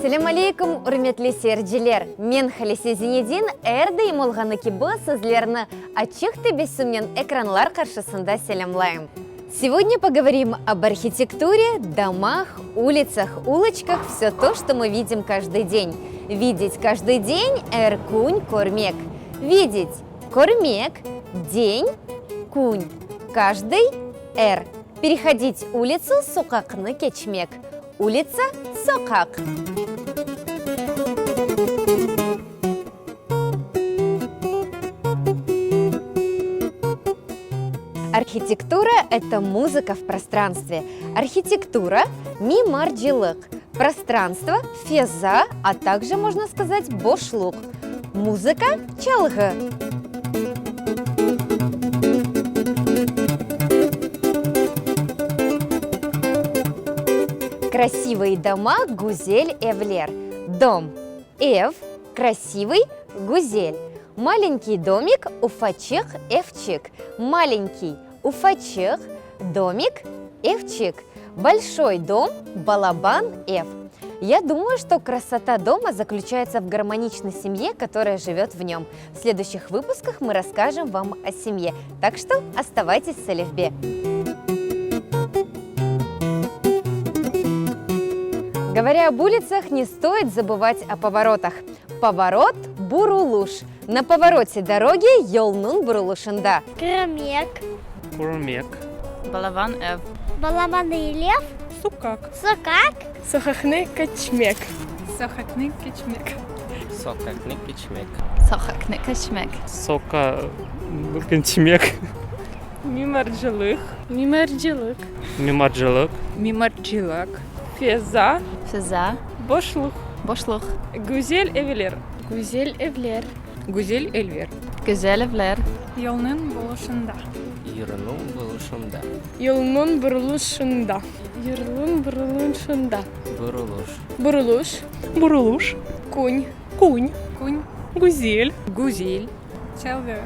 Ассаляму алейкум, урметли серджилер. Мен Халисе Зинедин, әрді емолғаны кебі сізлерні ачықты бесумен экранлар қаршысында сәлемлайым. Сегодня поговорим об архитектуре, домах, улицах, улочках, все то, что мы видим каждый день. Видеть каждый день – эр-кунь кормек. Видеть – кормек, день – кунь. Каждый – эр. Переходить улицу – сокакны кечмек. Улица – сокак. Архитектура – это музыка в пространстве. Архитектура – мимарджилык. Пространство – феза, а также, можно сказать, бошлук. Музыка – чалгы. Красивые дома – гузель эвлер. Дом – эв, красивый – гузель. Маленький домик – уфачек эвчик. Маленький – уфачек, домик – эвчик. Большой дом – балабан эв. Я думаю, что красота дома заключается в гармоничной семье, которая живет в нем. В следующих выпусках мы расскажем вам о семье. Так что оставайтесь с Алифбе. Говоря об улицах, не стоит забывать о поворотах. Поворот – бурулуш. На повороте дороги йолнун бурулушында. Кремек, Курмек. Балаван эв. баламаны лев, Сукак. сокак, Сохакны качмек. Сохакны кичмек. Сокакны кичмек. Сохакны кичмек. Сока качмек. Мимарджилык, Мимарджилык. Мимарджилак, Феза, Феза. Бошлух, Бошлух. Гузель Эвелер, гузель эвлер, Гузель Эльвер, Güzel evler. Yolunun buluşunda, Юрну булушумда. Yolunun buruluşunda, Бурулуш. Бурулуш, Кунь, Гузель, Чалгы,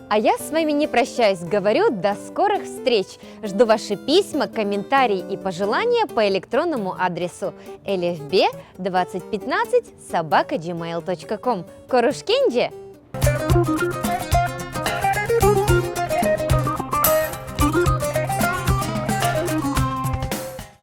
А я с вами не прощаюсь, говорю до скорых встреч. Жду ваши письма, комментарии и пожелания по электронному адресу elifb2015@gmail.com. Корушкенджи!